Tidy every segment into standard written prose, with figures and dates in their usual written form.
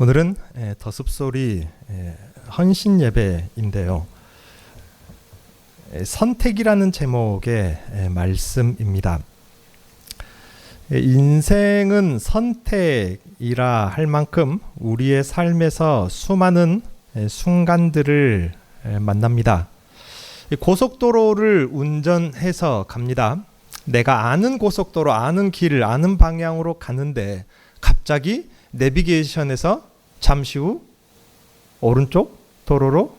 오늘은 더 숲소리 헌신 예배인데요. 선택이라는 제목의 말씀입니다. 인생은 선택이라 할 만큼 우리의 삶에서 수많은 순간들을 만납니다. 고속도로를 운전해서 갑니다. 내가 아는 고속도로, 아는 길을, 아는 방향으로 가는데 갑자기 내비게이션에서 잠시 후 오른쪽 도로로,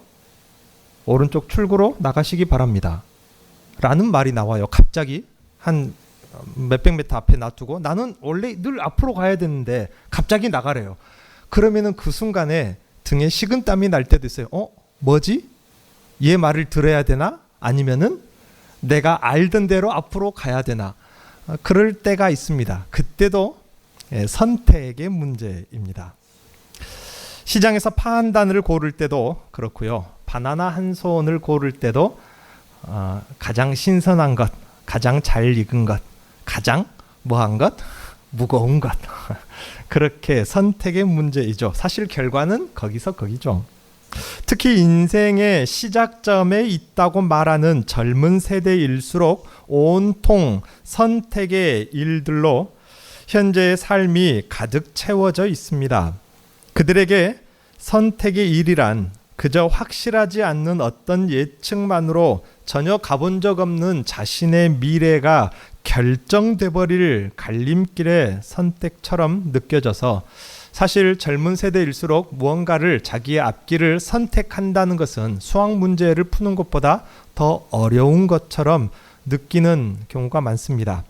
오른쪽 출구로 나가시기 바랍니다 라는 말이 나와요. 갑자기 한 몇백 미터 앞에 놔두고 나는 원래 늘 앞으로 가야 되는데 갑자기 나가래요. 그러면은 그 순간에 등에 식은땀이 날 때도 있어요. 뭐지? 얘 말을 들어야 되나? 아니면은 내가 알던 대로 앞으로 가야 되나? 그럴 때가 있습니다. 그때도 선택의 문제입니다. 시장에서 파 한 단을 고를 때도 그렇고요. 바나나 한 손을 고를 때도 가장 신선한 것, 가장 잘 익은 것, 가장 뭐한 것, 무거운 것. 그렇게 선택의 문제이죠. 사실 결과는 거기서 거기죠. 특히 인생의 시작점에 있다고 말하는 젊은 세대일수록 온통 선택의 일들로 현재의 삶이 가득 채워져 있습니다. 그들에게 선택의 일이란 그저 확실하지 않는 어떤 예측만으로 전혀 가본 적 없는 자신의 미래가 결정돼 버릴 갈림길의 선택처럼 느껴져서 사실 젊은 세대일수록 무언가를 자기의 앞길을 선택한다는 것은 수학 문제를 푸는 것보다 더 어려운 것처럼 느끼는 경우가 많습니다.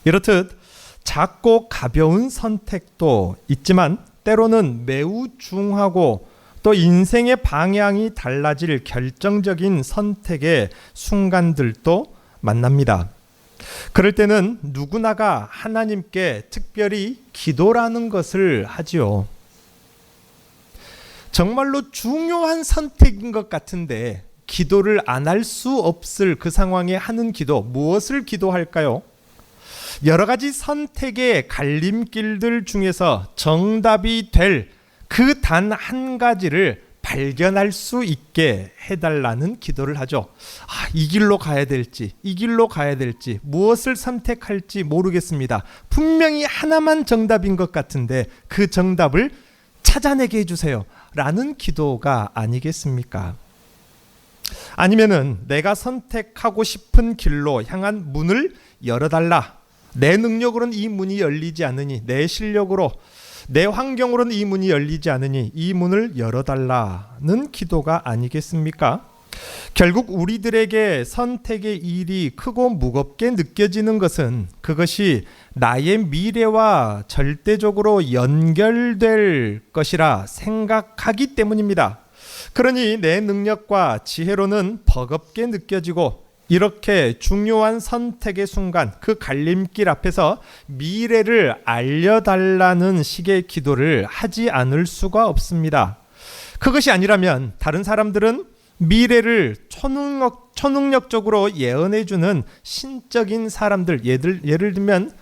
이렇듯 작고 가벼운 선택도 있지만 때로는 매우 중하고 또 인생의 방향이 달라질 결정적인 선택의 순간들도 만납니다. 그럴 때는 누구나가 하나님께 특별히 기도라는 것을 하지요. 정말로 중요한 선택인 것 같은데 기도를 안 할 수 없을 그 상황에 하는 기도, 무엇을 기도할까요? 여러 가지 선택의 갈림길들 중에서 정답이 될 그 단 한 가지를 발견할 수 있게 해달라는 기도를 하죠. 이 길로 가야 될지, 이 길로 가야 될지, 무엇을 선택할지 모르겠습니다. 분명히 하나만 정답인 것 같은데 그 정답을 찾아내게 해주세요 라는 기도가 아니겠습니까? 아니면은 내가 선택하고 싶은 길로 향한 문을 열어달라. 내 능력으로는 이 문이 열리지 않으니, 내 실력으로, 내 환경으로는 이 문이 열리지 않으니 이 문을 열어달라는 기도가 아니겠습니까? 결국 우리들에게 선택의 일이 크고 무겁게 느껴지는 것은 그것이 나의 미래와 절대적으로 연결될 것이라 생각하기 때문입니다. 그러니 내 능력과 지혜로는 버겁게 느껴지고 이렇게 중요한 선택의 순간 그 갈림길 앞에서 미래를 알려달라는 식의 기도를 하지 않을 수가 없습니다. 그것이 아니라면 다른 사람들은 미래를 초능력적으로 예언해주는 신적인 사람들, 예를 들면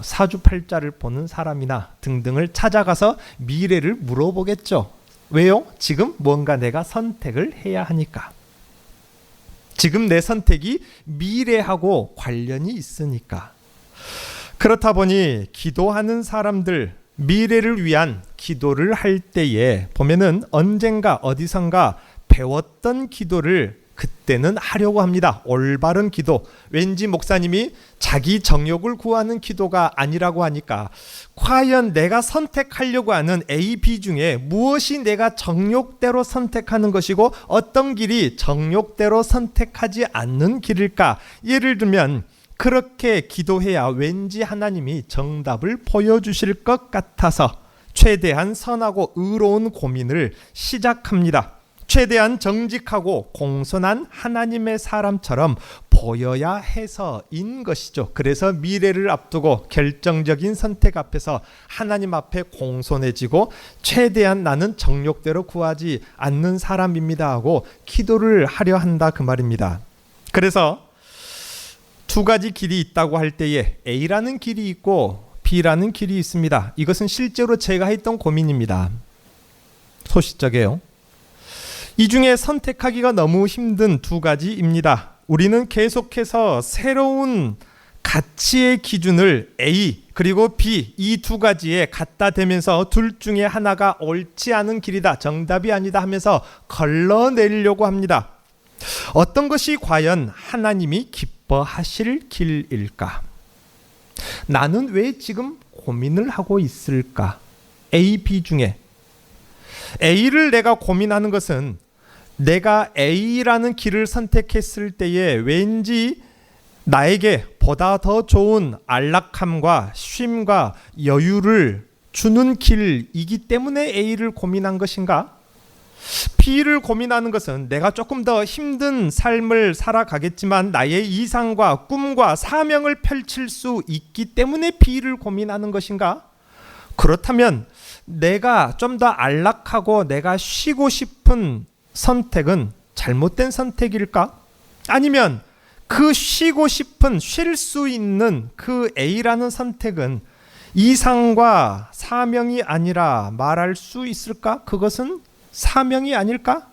사주팔자를 보는 사람이나 등등을 찾아가서 미래를 물어보겠죠. 왜요? 지금 뭔가 내가 선택을 해야 하니까. 지금 내 선택이 미래하고 관련이 있으니까. 그렇다 보니 기도하는 사람들, 미래를 위한 기도를 할 때에 보면은 언젠가 어디선가 배웠던 기도를 그때는 하려고 합니다. 올바른 기도. 왠지 목사님이 자기 정욕을 구하는 기도가 아니라고 하니까 과연 내가 선택하려고 하는 A, B 중에 무엇이 내가 정욕대로 선택하는 것이고 어떤 길이 정욕대로 선택하지 않는 길일까? 예를 들면 그렇게 기도해야 왠지 하나님이 정답을 보여주실 것 같아서 최대한 선하고 의로운 고민을 시작합니다. 최대한 정직하고 공손한 하나님의 사람처럼 보여야 해서인 것이죠. 그래서 미래를 앞두고 결정적인 선택 앞에서 하나님 앞에 공손해지고 최대한 나는 정욕대로 구하지 않는 사람입니다 하고 기도를 하려 한다 그 말입니다. 그래서 두 가지 길이 있다고 할 때에 A라는 길이 있고 B라는 길이 있습니다. 이것은 실제로 제가 했던 고민입니다. 소시적이에요. 이 중에 선택하기가 너무 힘든 두 가지입니다. 우리는 계속해서 새로운 가치의 기준을 A 그리고 B 이 두 가지에 갖다 대면서 둘 중에 하나가 옳지 않은 길이다, 정답이 아니다 하면서 걸러내려고 합니다. 어떤 것이 과연 하나님이 기뻐하실 길일까? 나는 왜 지금 고민을 하고 있을까? A, B 중에 A를 내가 고민하는 것은 내가 A라는 길을 선택했을 때에 왠지 나에게 보다 더 좋은 안락함과 쉼과 여유를 주는 길이기 때문에 A를 고민한 것인가? B를 고민하는 것은 내가 조금 더 힘든 삶을 살아가겠지만 나의 이상과 꿈과 사명을 펼칠 수 있기 때문에 B를 고민하는 것인가? 그렇다면 내가 좀 더 안락하고 내가 쉬고 싶은 선택은 잘못된 선택일까? 아니면 그 쉬고 싶은 쉴 수 있는 그 A라는 선택은 이상과 사명이 아니라 말할 수 있을까? 그것은 사명이 아닐까?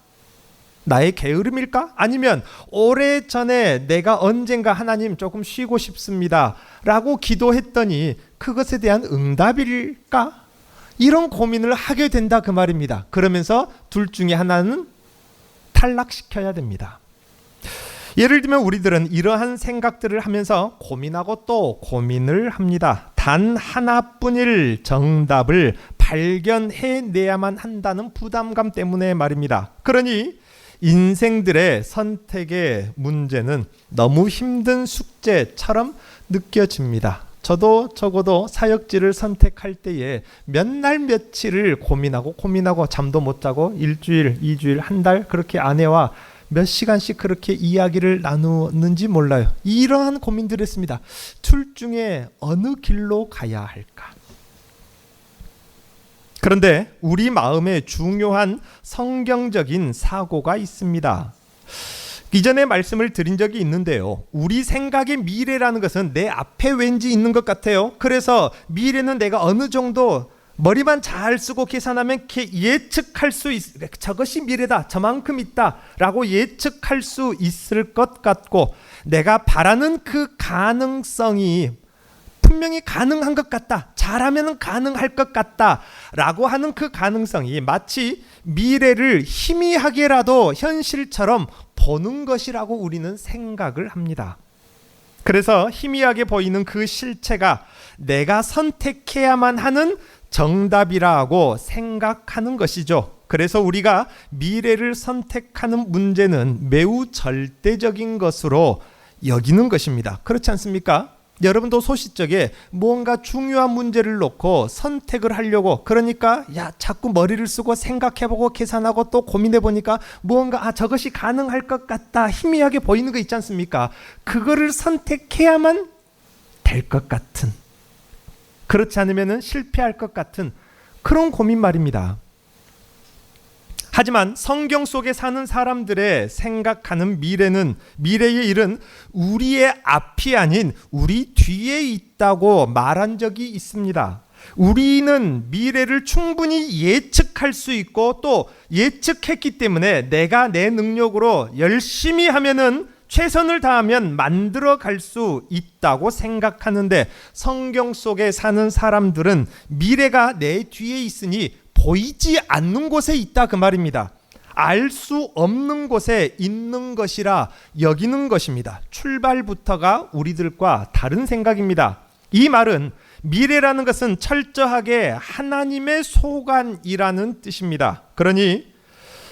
나의 게으름일까? 아니면 오래전에 내가 언젠가 하나님 조금 쉬고 싶습니다 라고 기도했더니 그것에 대한 응답일까? 이런 고민을 하게 된다 그 말입니다. 그러면서 둘 중에 하나는 탈락시켜야 됩니다. 예를 들면 우리들은 이러한 생각들을 하면서 고민하고 또 고민을 합니다. 단 하나뿐일 정답을 발견해내야만 한다는 부담감 때문에 말입니다. 그러니 인생들의 선택의 문제는 너무 힘든 숙제처럼 느껴집니다. 저도 적어도 사역지를 선택할 때에 몇 날 며칠을 고민하고 잠도 못 자고 일주일, 2주일, 한 달 그렇게 아내와 몇 시간씩 그렇게 이야기를 나누었는지 몰라요. 이러한 고민들을 했습니다. 둘 중에 어느 길로 가야 할까? 그런데 우리 마음에 중요한 성경적인 사고가 있습니다. 이전에 말씀을 드린 적이 있는데요. 우리 생각의 미래라는 것은 내 앞에 왠지 있는 것 같아요. 그래서 미래는 내가 어느 정도 머리만 잘 쓰고 계산하면 예측할 수 저것이 미래다, 저만큼 있다 라고 예측할 수 있을 것 같고, 내가 바라는 그 가능성이 분명히 가능한 것 같다, 잘하면 가능할 것 같다 라고 하는 그 가능성이 마치 미래를 희미하게라도 현실처럼 보는 것이라고 우리는 생각을 합니다. 그래서 희미하게 보이는 그 실체가 내가 선택해야만 하는 정답이라고 생각하는 것이죠. 그래서 우리가 미래를 선택하는 문제는 매우 절대적인 것으로 여기는 것입니다. 그렇지 않습니까? 여러분도 소시적에 뭔가 중요한 문제를 놓고 선택을 하려고, 그러니까 자꾸 머리를 쓰고 생각해보고 계산하고 또 고민해보니까 뭔가 저것이 가능할 것 같다, 희미하게 보이는 거 있지 않습니까? 그거를 선택해야만 될 것 같은, 그렇지 않으면 실패할 것 같은 그런 고민 말입니다. 하지만 성경 속에 사는 사람들의 생각하는 미래의 일은 우리의 앞이 아닌 우리 뒤에 있다고 말한 적이 있습니다. 우리는 미래를 충분히 예측할 수 있고 또 예측했기 때문에 내가 내 능력으로 열심히 하면은 최선을 다하면 만들어 갈 수 있다고 생각하는데, 성경 속에 사는 사람들은 미래가 내 뒤에 있으니 보이지 않는 곳에 있다 그 말입니다. 알 수 없는 곳에 있는 것이라 여기는 것입니다. 출발부터가 우리들과 다른 생각입니다. 이 말은 미래라는 것은 철저하게 하나님의 소관이라는 뜻입니다. 그러니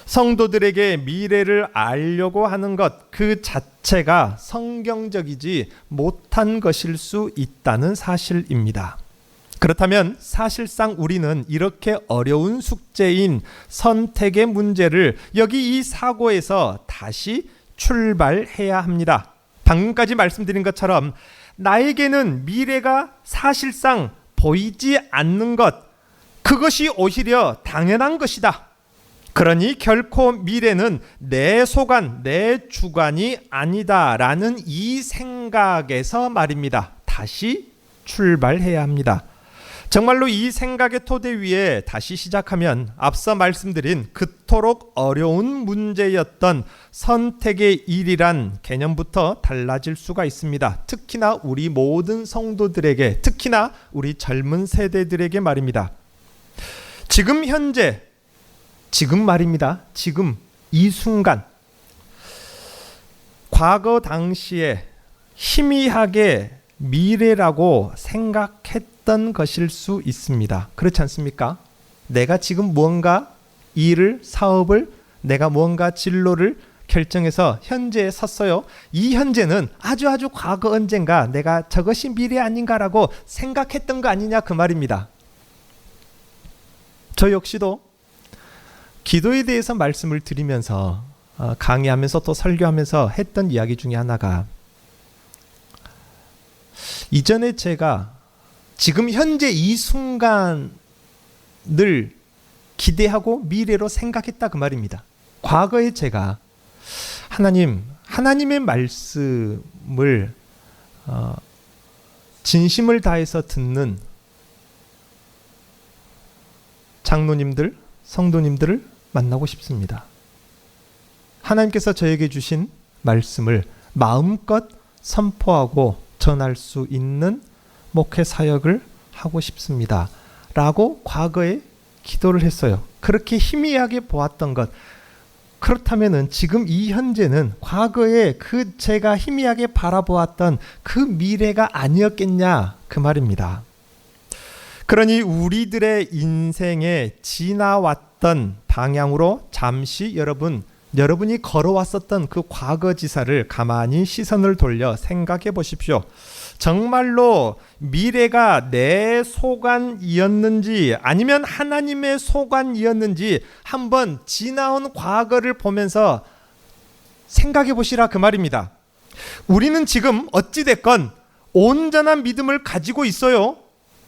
성도들에게 미래를 알려고 하는 것 그 자체가 성경적이지 못한 것일 수 있다는 사실입니다. 그렇다면 사실상 우리는 이렇게 어려운 숙제인 선택의 문제를 여기 이 사고에서 다시 출발해야 합니다. 방금까지 말씀드린 것처럼 나에게는 미래가 사실상 보이지 않는 것, 그것이 오히려 당연한 것이다. 그러니 결코 미래는 내 소관, 내 주관이 아니다라는 이 생각에서 말입니다. 다시 출발해야 합니다. 정말로 이 생각의 토대 위에 다시 시작하면 앞서 말씀드린 그토록 어려운 문제였던 선택의 일이란 개념부터 달라질 수가 있습니다. 특히나 우리 모든 성도들에게, 특히나 우리 젊은 세대들에게 말입니다. 지금 현재, 지금 말입니다. 지금 이 순간, 과거 당시에 희미하게 미래라고 생각했던 것일 수 있습니다. 그렇지 않습니까? 내가 지금 무언가 일을, 사업을, 내가 무언가 진로를 결정해서 현재에 섰어요. 이 현재는 아주 과거 언젠가 내가 저것이 미래 아닌가라고 생각했던 거 아니냐 그 말입니다. 저 역시도 기도에 대해서 말씀을 드리면서 강의하면서 또 설교하면서 했던 이야기 중에 하나가, 이전에 제가 지금 현재 이 순간을 기대하고 미래로 생각했다 그 말입니다. 과거에 제가 하나님의 말씀을 진심을 다해서 듣는 장로님들, 성도님들을 만나고 싶습니다. 하나님께서 저에게 주신 말씀을 마음껏 선포하고 전할 수 있는 목회 사역을 하고 싶습니다. 라고 과거에 기도를 했어요. 그렇게 희미하게 보았던 것. 그렇다면은 지금 이 현재는 과거에 그 제가 희미하게 바라보았던 그 미래가 아니었겠냐 그 말입니다. 그러니 우리들의 인생에 지나왔던 방향으로 잠시 여러분이 걸어왔었던 그 과거지사를 가만히 시선을 돌려 생각해 보십시오. 정말로 미래가 내 소관이었는지 아니면 하나님의 소관이었는지 한번 지나온 과거를 보면서 생각해 보시라 그 말입니다. 우리는 지금 어찌됐건 온전한 믿음을 가지고 있어요.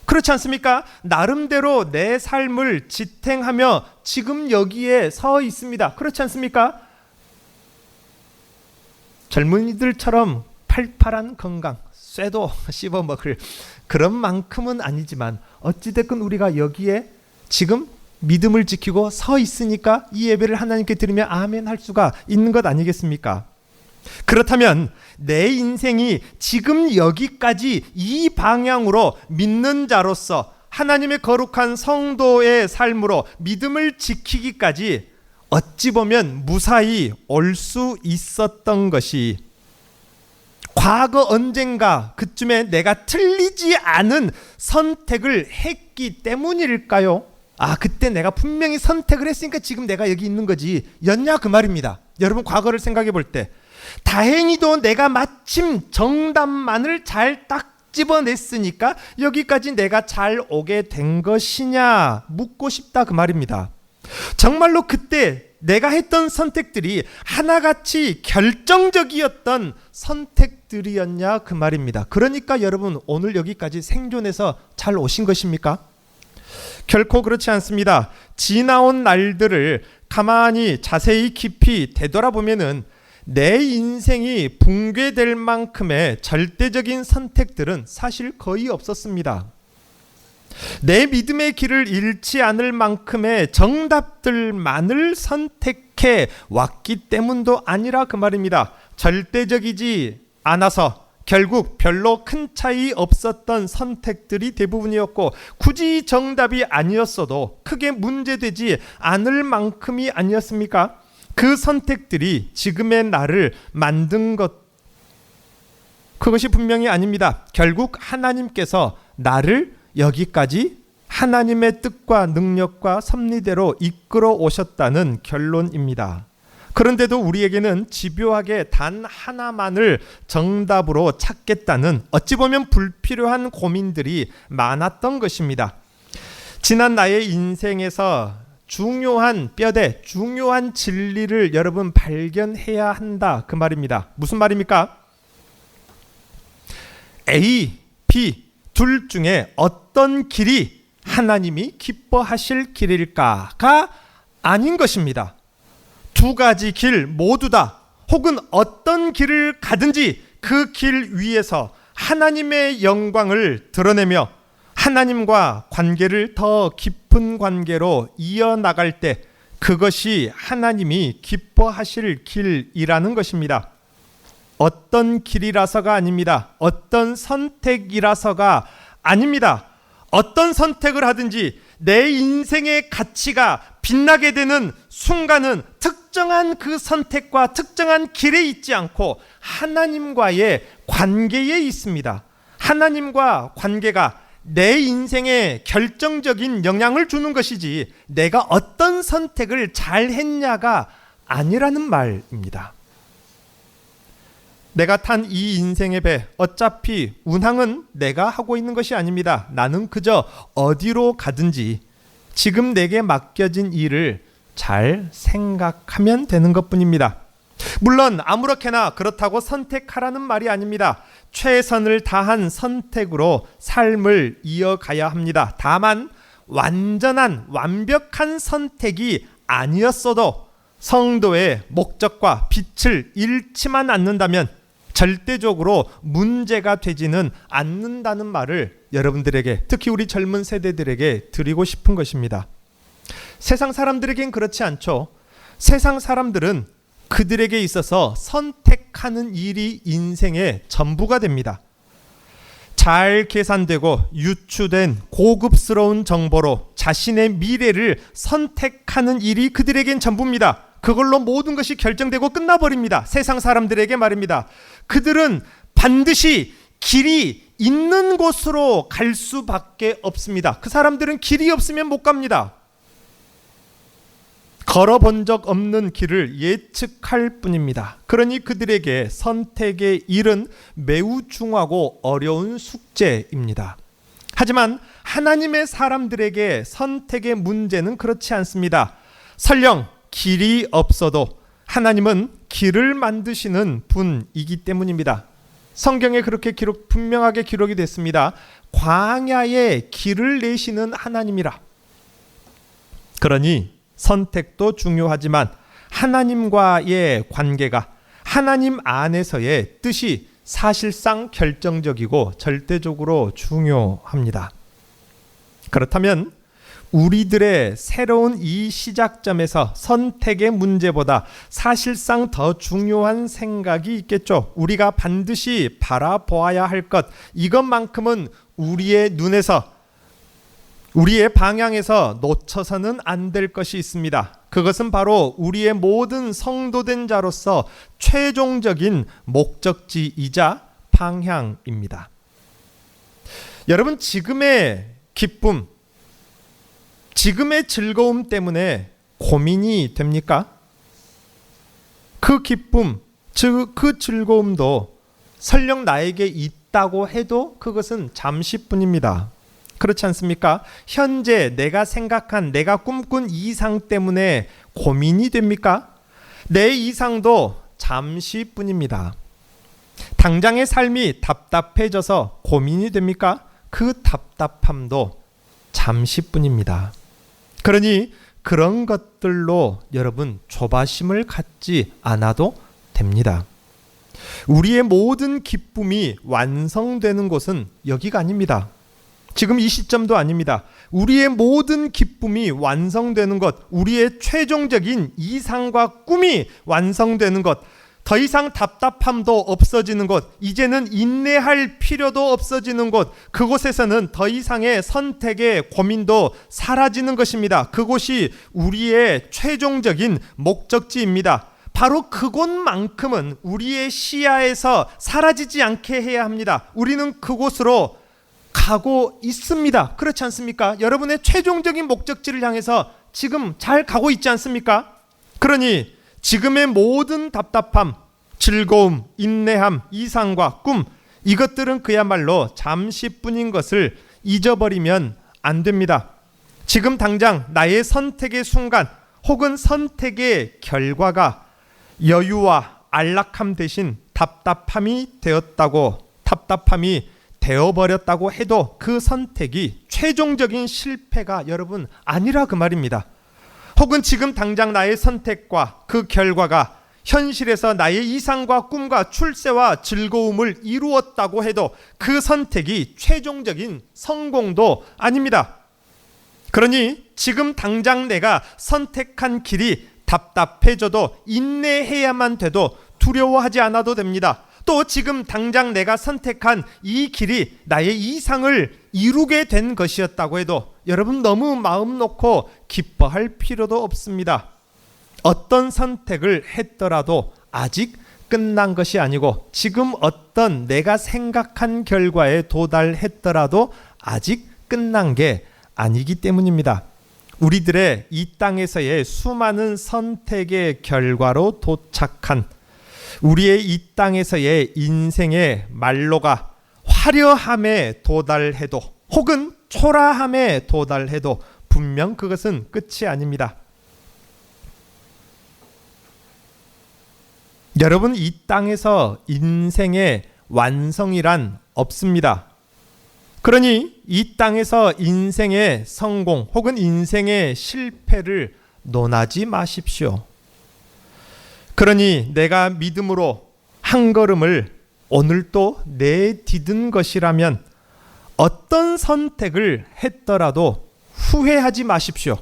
그렇지 않습니까? 나름대로 내 삶을 지탱하며 지금 여기에 서 있습니다. 그렇지 않습니까? 젊은이들처럼 팔팔한 건강, 쇠도 씹어먹을 그런 만큼은 아니지만 어찌됐건 우리가 여기에 지금 믿음을 지키고 서 있으니까 이 예배를 하나님께 드리며 아멘 할 수가 있는 것 아니겠습니까? 그렇다면 내 인생이 지금 여기까지 이 방향으로 믿는 자로서 하나님의 거룩한 성도의 삶으로 믿음을 지키기까지 어찌 보면 무사히 올 수 있었던 것이 과거 언젠가 그쯤에 내가 틀리지 않은 선택을 했기 때문일까요? 그때 내가 분명히 선택을 했으니까 지금 내가 여기 있는 거지 였냐 그 말입니다. 여러분 과거를 생각해 볼 때 다행히도 내가 마침 정답만을 잘 딱 집어냈으니까 여기까지 내가 잘 오게 된 것이냐 묻고 싶다 그 말입니다. 정말로 그때 내가 했던 선택들이 하나같이 결정적이었던 선택들이었냐 그 말입니다. 그러니까 여러분 오늘 여기까지 생존해서 잘 오신 것입니까? 결코 그렇지 않습니다. 지나온 날들을 가만히 자세히 깊이 되돌아보면은 내 인생이 붕괴될 만큼의 절대적인 선택들은 사실 거의 없었습니다. 내 믿음의 길을 잃지 않을 만큼의 정답들만을 선택해 왔기 때문도 아니라 그 말입니다. 절대적이지 않아서 결국 별로 큰 차이 없었던 선택들이 대부분이었고 굳이 정답이 아니었어도 크게 문제되지 않을 만큼이 아니었습니까? 그 선택들이 지금의 나를 만든 것, 그것이 분명히 아닙니다. 결국 하나님께서 나를 여기까지 하나님의 뜻과 능력과 섭리대로 이끌어 오셨다는 결론입니다. 그런데도 우리에게는 집요하게 단 하나만을 정답으로 찾겠다는 어찌 보면 불필요한 고민들이 많았던 것입니다. 지난 나의 인생에서 중요한 뼈대, 중요한 진리를 여러분 발견해야 한다 그 말입니다. 무슨 말입니까? A, B 둘 중에 어떤 길이 하나님이 기뻐하실 길일까가 아닌 것입니다. 두 가지 길 모두 다 혹은 어떤 길을 가든지 그 길 위에서 하나님의 영광을 드러내며 하나님과 관계를 더 깊은 관계로 이어나갈 때 그것이 하나님이 기뻐하실 길이라는 것입니다. 어떤 길이라서가 아닙니다. 어떤 선택이라서가 아닙니다. 어떤 선택을 하든지 내 인생의 가치가 빛나게 되는 순간은 특정한 그 선택과 특정한 길에 있지 않고 하나님과의 관계에 있습니다. 하나님과 관계가 내 인생에 결정적인 영향을 주는 것이지 내가 어떤 선택을 잘 했냐가 아니라는 말입니다. 내가 탄 이 인생의 배, 어차피 운항은 내가 하고 있는 것이 아닙니다. 나는 그저 어디로 가든지 지금 내게 맡겨진 일을 잘 생각하면 되는 것뿐입니다. 물론 아무렇게나 그렇다고 선택하라는 말이 아닙니다. 최선을 다한 선택으로 삶을 이어가야 합니다. 다만 완벽한 선택이 아니었어도 성도의 목적과 빛을 잃지만 않는다면 절대적으로 문제가 되지는 않는다는 말을 여러분들에게, 특히 우리 젊은 세대들에게 드리고 싶은 것입니다. 세상 사람들에겐 그렇지 않죠. 세상 사람들은 그들에게 있어서 선택하는 일이 인생의 전부가 됩니다. 잘 계산되고 유추된 고급스러운 정보로 자신의 미래를 선택하는 일이 그들에겐 전부입니다. 그걸로 모든 것이 결정되고 끝나버립니다. 세상 사람들에게 말입니다. 그들은 반드시 길이 있는 곳으로 갈 수밖에 없습니다. 그 사람들은 길이 없으면 못 갑니다. 걸어본 적 없는 길을 예측할 뿐입니다. 그러니 그들에게 선택의 일은 매우 중하고 어려운 숙제입니다. 하지만 하나님의 사람들에게 선택의 문제는 그렇지 않습니다. 설령 길이 없어도 하나님은 길을 만드시는 분이기 때문입니다. 성경에 그렇게 분명하게 기록이 됐습니다. 광야에 길을 내시는 하나님이라. 그러니 선택도 중요하지만 하나님과의 관계가, 하나님 안에서의 뜻이 사실상 결정적이고 절대적으로 중요합니다. 그렇다면 우리들의 새로운 이 시작점에서 선택의 문제보다 사실상 더 중요한 생각이 있겠죠. 우리가 반드시 바라보아야 할 것, 이것만큼은 우리의 눈에서, 우리의 방향에서 놓쳐서는 안 될 것이 있습니다. 그것은 바로 우리의 모든 성도된 자로서 최종적인 목적지이자 방향입니다. 여러분, 지금의 기쁨, 지금의 즐거움 때문에 고민이 됩니까? 그 기쁨, 즉 그 즐거움도 설령 나에게 있다고 해도 그것은 잠시뿐입니다. 그렇지 않습니까? 현재 내가 생각한, 내가 꿈꾼 이상 때문에 고민이 됩니까? 내 이상도 잠시뿐입니다. 당장의 삶이 답답해져서 고민이 됩니까? 그 답답함도 잠시뿐입니다. 그러니 그런 것들로 여러분 조바심을 갖지 않아도 됩니다. 우리의 모든 기쁨이 완성되는 곳은 여기가 아닙니다. 지금 이 시점도 아닙니다. 우리의 모든 기쁨이 완성되는 것, 우리의 최종적인 이상과 꿈이 완성되는 것, 더 이상 답답함도 없어지는 곳, 이제는 인내할 필요도 없어지는 곳, 그곳에서는 더 이상의 선택의 고민도 사라지는 것입니다. 그곳이 우리의 최종적인 목적지입니다. 바로 그곳만큼은 우리의 시야에서 사라지지 않게 해야 합니다. 우리는 그곳으로 가고 있습니다. 그렇지 않습니까? 여러분의 최종적인 목적지를 향해서 지금 잘 가고 있지 않습니까? 그러니 지금의 모든 답답함, 즐거움, 인내함, 이상과 꿈, 이것들은 그야말로 잠시뿐인 것을 잊어버리면 안 됩니다. 지금 당장 나의 선택의 순간 혹은 선택의 결과가 여유와 안락함 대신 답답함이 되어버렸다고 해도 그 선택이 최종적인 실패가 여러분 아니라 그 말입니다. 혹은 지금 당장 나의 선택과 그 결과가 현실에서 나의 이상과 꿈과 출세와 즐거움을 이루었다고 해도 그 선택이 최종적인 성공도 아닙니다. 그러니 지금 당장 내가 선택한 길이 답답해져도 인내해야만 돼도 두려워하지 않아도 됩니다. 또 지금 당장 내가 선택한 이 길이 나의 이상을 이루게 된 것이었다고 해도 여러분 너무 마음 놓고 기뻐할 필요도 없습니다. 어떤 선택을 했더라도 아직 끝난 것이 아니고 지금 어떤 내가 생각한 결과에 도달했더라도 아직 끝난 게 아니기 때문입니다. 우리들의 이 땅에서의 수많은 선택의 결과로 도착한 우리의 이 땅에서의 인생의 말로가 화려함에 도달해도 혹은 초라함에 도달해도 분명 그것은 끝이 아닙니다. 여러분, 이 땅에서 인생의 완성이란 없습니다. 그러니 이 땅에서 인생의 성공 혹은 인생의 실패를 논하지 마십시오. 그러니 내가 믿음으로 한 걸음을 오늘 또 내디딘 것이라면 어떤 선택을 했더라도 후회하지 마십시오.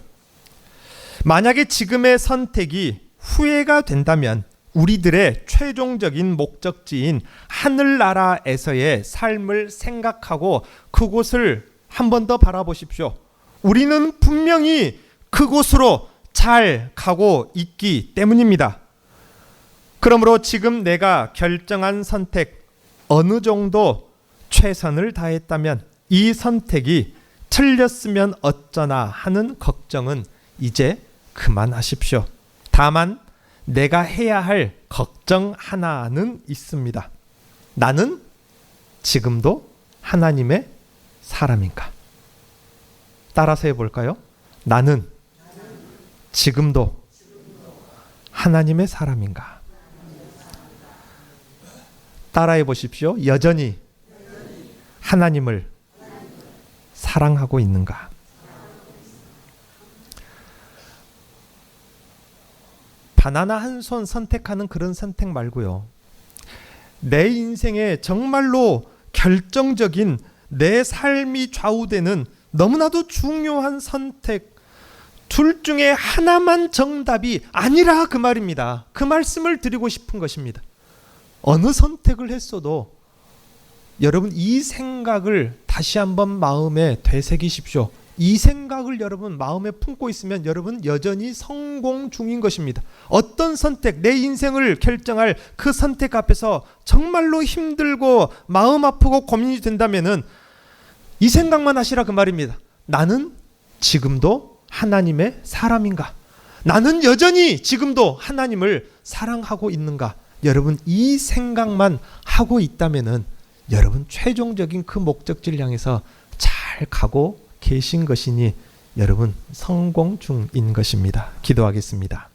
만약에 지금의 선택이 후회가 된다면 우리들의 최종적인 목적지인 하늘나라에서의 삶을 생각하고 그곳을 한 번 더 바라보십시오. 우리는 분명히 그곳으로 잘 가고 있기 때문입니다. 그러므로 지금 내가 결정한 선택 어느 정도 최선을 다했다면 이 선택이 틀렸으면 어쩌나 하는 걱정은 이제 그만하십시오. 다만 내가 해야 할 걱정 하나는 있습니다. 나는 지금도 하나님의 사람인가? 따라서 해볼까요? 나는 지금도 하나님의 사람인가? 따라해 보십시오. 여전히 하나님을 사랑하고 있는가? 바나나 한 손 선택하는 그런 선택 말고요. 내 인생에 정말로 결정적인 내 삶이 좌우되는 너무나도 중요한 선택, 둘 중에 하나만 정답이 아니라 그 말입니다. 그 말씀을 드리고 싶은 것입니다. 어느 선택을 했어도 여러분 이 생각을 다시 한번 마음에 되새기십시오. 이 생각을 여러분 마음에 품고 있으면 여러분 여전히 성공 중인 것입니다. 어떤 선택, 내 인생을 결정할 그 선택 앞에서 정말로 힘들고 마음 아프고 고민이 된다면은 이 생각만 하시라 그 말입니다. 나는 지금도 하나님의 사람인가? 나는 여전히 지금도 하나님을 사랑하고 있는가? 여러분 이 생각만 하고 있다면은 여러분 최종적인 그 목적지를 향해서 잘 가고 계신 것이니 여러분 성공 중인 것입니다. 기도하겠습니다.